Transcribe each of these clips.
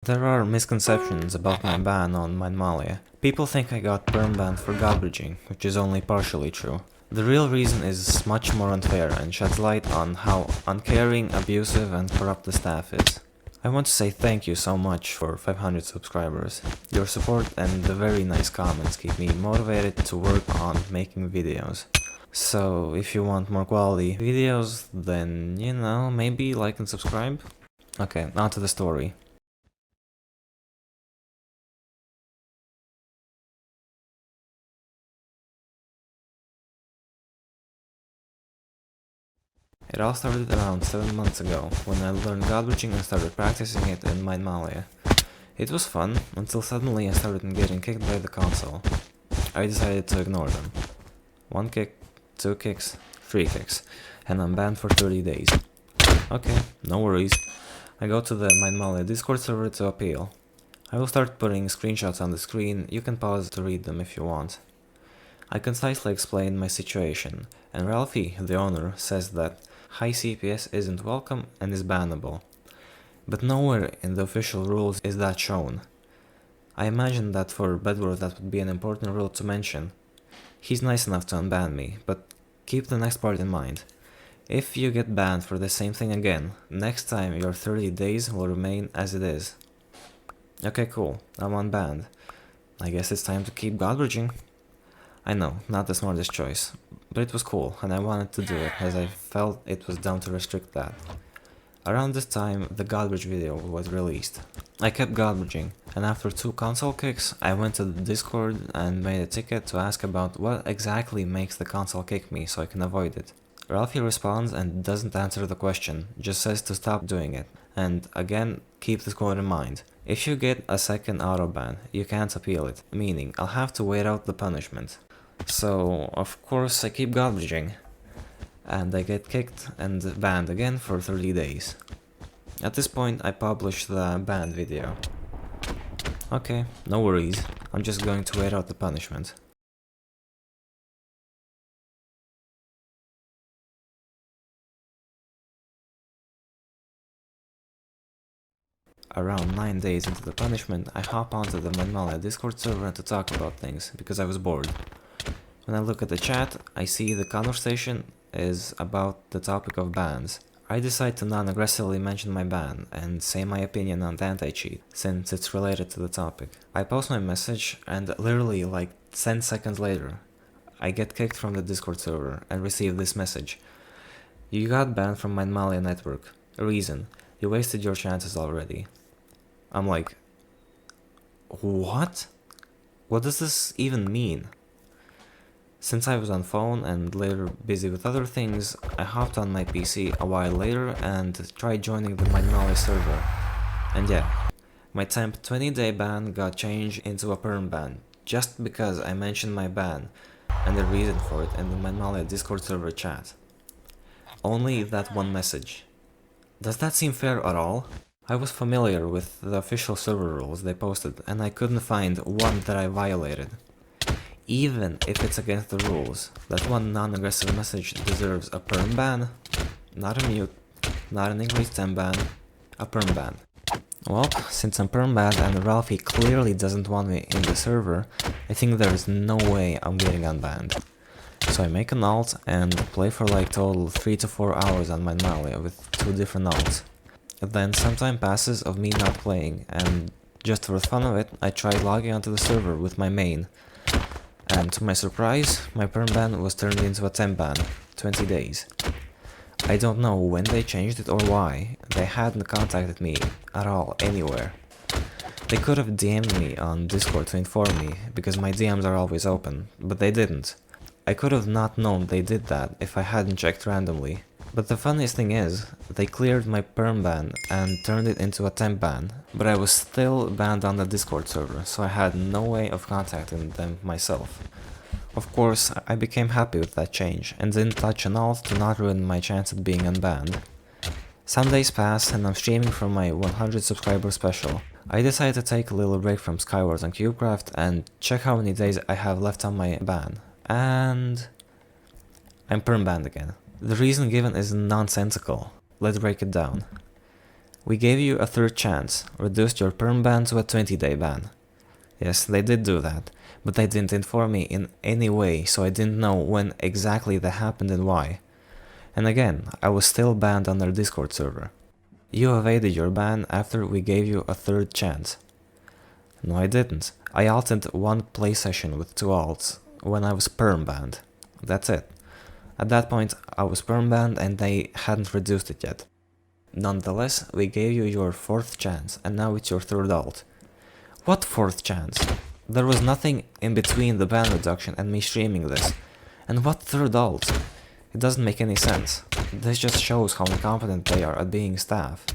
There are misconceptions about my ban on Minemalia. People think I got perm banned for garbaging, which is only partially true. The real reason is much more unfair and sheds light on how uncaring, abusive and corrupt the staff is. I want to say thank you so much for 500 subscribers. Your support and the very nice comments keep me motivated to work on making videos. So if you want more quality videos, then maybe like and subscribe? Okay, on to the story. It all started around 7 months ago, when I learned garbaging and started practicing it in Minemalia. It was fun, until suddenly I started getting kicked by the console. I decided to ignore them. 1 kick, 2 kicks, 3 kicks, and I'm banned for 30 days. Okay, no worries. I go to the Minemalia Discord server to appeal. I will start putting screenshots on the screen, you can pause to read them if you want. I concisely explain my situation, and Ralphie, the owner, says that high CPS isn't welcome and is bannable. But nowhere in the official rules is that shown. I imagine that for Bedwars that would be an important rule to mention. He's nice enough to unban me, but keep the next part in mind. If you get banned for the same thing again, next time your 30 days will remain as it is. Okay, cool, I'm unbanned. I guess it's time to keep garbaging. I know, not the smartest choice, but it was cool and I wanted to do it as I felt it was dumb to restrict that. Around this time, the garbage video was released. I kept garbaging, and after 2 console kicks, I went to the Discord and made a ticket to ask about what exactly makes the console kick me so I can avoid it. Ralphie responds and doesn't answer the question, just says to stop doing it. And again, keep this quote in mind. If you get a second autoban, you can't appeal it, meaning I'll have to wait out the punishment. So, of course, I keep garbaging. And I get kicked and banned again for 30 days. At this point, I publish the banned video. Okay, no worries, I'm just going to wait out the punishment. Around 9 days into the punishment, I hop onto the Minemalia Discord server to talk about things, because I was bored. When I look at the chat, I see the conversation is about the topic of bans. I decide to non-aggressively mention my ban and say my opinion on the anti-cheat, since it's related to the topic. I post my message and literally like 10 seconds later, I get kicked from the Discord server and receive this message. You got banned from Minemalia network. Reason: you wasted your chances already. I'm like, what? What does this even mean? Since I was on phone and later busy with other things, I hopped on my PC a while later and tried joining the Minemalia server. And yeah, my temp 20-day ban got changed into a perm ban, just because I mentioned my ban and the reason for it in the Minemalia Discord server chat. Only that one message. Does that seem fair at all? I was familiar with the official server rules they posted and I couldn't find one that I violated. Even if it's against the rules, that one non-aggressive message deserves a perm ban, not a mute, not an increased temp ban, a perm ban. Well, since I'm perm banned and Ralphie clearly doesn't want me in the server, I think there is no way I'm getting unbanned. So I make an alt and play for like total 3 to 4 hours on Minemalia with 2 different alts. Then some time passes of me not playing, and just for the fun of it, I try logging onto the server with my main. And to my surprise, my perm ban was turned into a temp ban, 20 days. I don't know when they changed it or why, they hadn't contacted me at all anywhere. They could have DM'd me on Discord to inform me, because my DMs are always open, but they didn't. I could have not known they did that if I hadn't checked randomly. But the funniest thing is, they cleared my perm ban and turned it into a temp ban, but I was still banned on the Discord server, so I had no way of contacting them myself. Of course, I became happy with that change, and didn't touch an alt to not ruin my chance at being unbanned. Some days pass and I'm streaming from my 100 subscriber special. I decide to take a little break from Skywars and CubeCraft and check how many days I have left on my ban. And I'm perm banned again. The reason given is nonsensical. Let's break it down. We gave you a third chance, reduced your perm ban to a 20-day ban. Yes, they did do that, but they didn't inform me in any way, so I didn't know when exactly that happened and why. And again, I was still banned on their Discord server. You evaded your ban after we gave you a third chance. No, I didn't. I alted one play session with 2 alts when I was perm banned. That's it. At that point, I was perm banned and they hadn't reduced it yet. Nonetheless, we gave you your 4th chance and now it's your 3rd alt. What 4th chance? There was nothing in between the ban reduction and me streaming this. And what 3rd alt? It doesn't make any sense. This just shows how incompetent they are at being staff.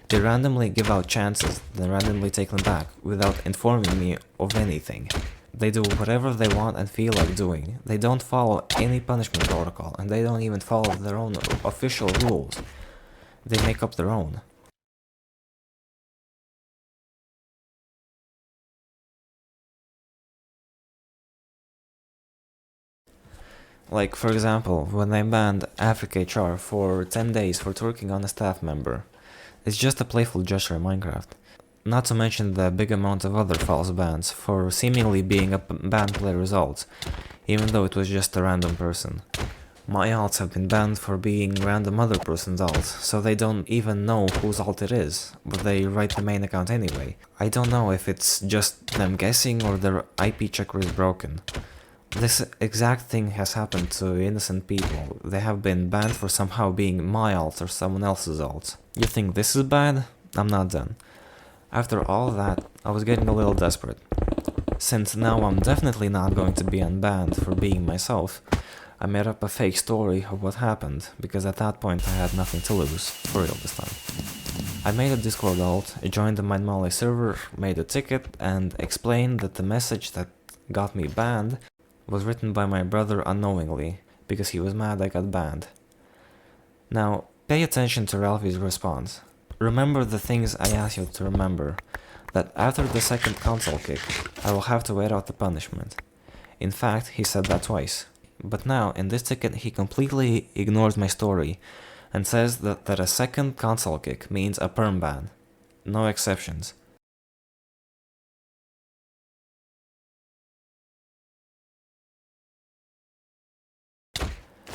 They randomly give out chances, then randomly take them back, without informing me of anything. They do whatever they want and feel like doing. They don't follow any punishment protocol, and they don't even follow their own official rules. They make up their own. Like, for example, when I banned AfricHR for 10 days for twerking on a staff member. It's just a playful gesture in Minecraft. Not to mention the big amount of other false bans for seemingly being a banned player result, even though it was just a random person. My alts have been banned for being random other person's alts, so they don't even know whose alt it is, but they write the main account anyway. I don't know if it's just them guessing or their IP checker is broken. This exact thing has happened to innocent people. They have been banned for somehow being my alt or someone else's alt. You think this is bad? I'm not done. After all that, I was getting a little desperate. Since now I'm definitely not going to be unbanned for being myself, I made up a fake story of what happened, because at that point I had nothing to lose, for real this time. I made a Discord alt, joined the Minemalia server, made a ticket, and explained that the message that got me banned was written by my brother unknowingly, because he was mad I got banned. Now, pay attention to Ralphie's response. Remember the things I asked you to remember, that after the 2nd console kick, I will have to wait out the punishment. In fact, he said that twice. But now, in this ticket, he completely ignores my story, and says that a 2nd console kick means a perm ban. No exceptions.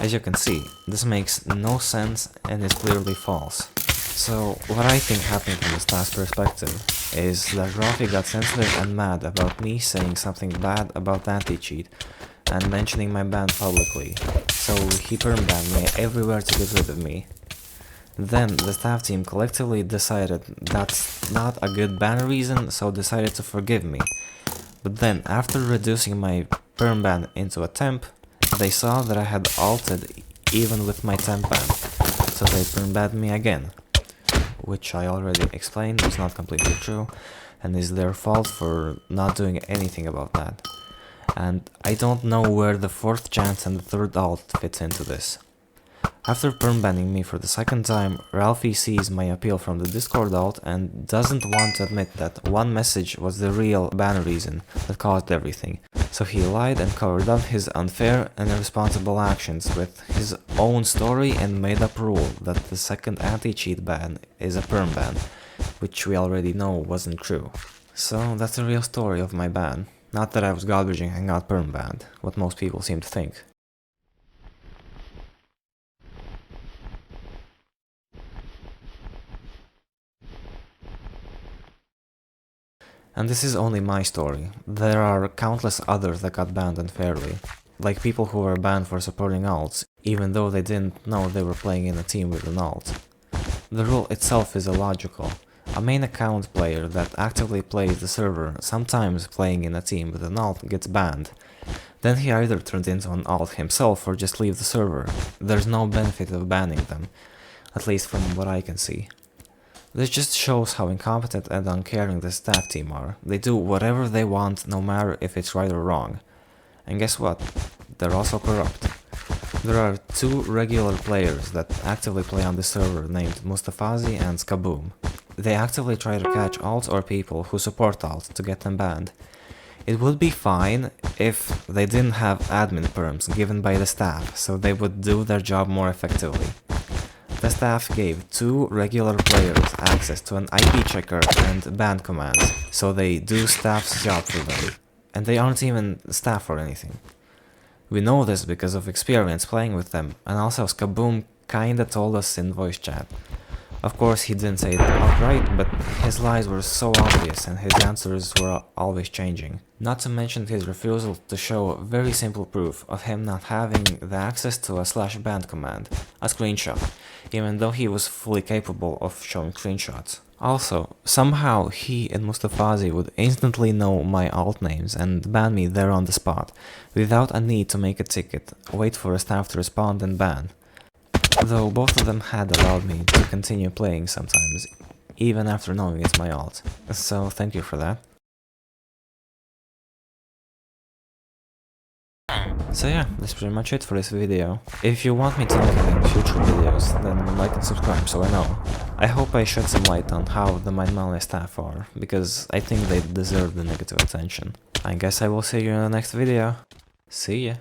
As you can see, this makes no sense and is clearly false. So, what I think happened from the staff's perspective is that Ralphie got sensitive and mad about me saying something bad about anti-cheat and mentioning my ban publicly, so he perm-banned me everywhere to get rid of me. Then the staff team collectively decided that's not a good ban reason, so decided to forgive me. But then, after reducing my perm ban into a temp, they saw that I had alted even with my temp ban, so they perm-banned me again. Which I already explained is not completely true, and is their fault for not doing anything about that. And I don't know where the 4th chance and the 3rd alt fits into this. After perm-banning me for the 2nd time, Ralphie sees my appeal from the Discord alt and doesn't want to admit that one message was the real ban reason that caused everything. So he lied and covered up his unfair and irresponsible actions with his own story and made up rule that the 2nd anti-cheat ban is a perm ban, which we already know wasn't true. So that's the real story of my ban. Not that I was garbaging and got perm banned, what most people seem to think. And this is only my story. There are countless others that got banned unfairly, like people who were banned for supporting alts, even though they didn't know they were playing in a team with an alt. The rule itself is illogical. A main account player that actively plays the server, sometimes playing in a team with an alt, gets banned. Then he either turns into an alt himself or just leaves the server. There's no benefit of banning them, at least from what I can see. This just shows how incompetent and uncaring the staff team are. They do whatever they want, no matter if it's right or wrong. And guess what? They're also corrupt. There are 2 regular players that actively play on the server named Mustafazi and Skaboom. They actively try to catch alts or people who support alts to get them banned. It would be fine if they didn't have admin perms given by the staff, so they would do their job more effectively. The staff gave 2 regular players access to an IP checker and ban commands, so they do staff's job for them. And they aren't even staff or anything. We know this because of experience playing with them, and also Skaboom kinda told us in voice chat. Of course he didn't say it outright, but his lies were so obvious and his answers were always changing. Not to mention his refusal to show very simple proof of him not having the access to a /ban command, a screenshot, even though he was fully capable of showing screenshots. Also, somehow he and Mustafazi would instantly know my alt names and ban me there on the spot, without a need to make a ticket, wait for a staff to respond and ban. Though both of them had allowed me to continue playing sometimes, even after knowing it's my alt. So thank you for that. So yeah, that's pretty much it for this video. If you want me to make it in future videos, then like and subscribe so I know. I hope I shed some light on how the Minemalia staff are, because I think they deserve the negative attention. I guess I will see you in the next video. See ya!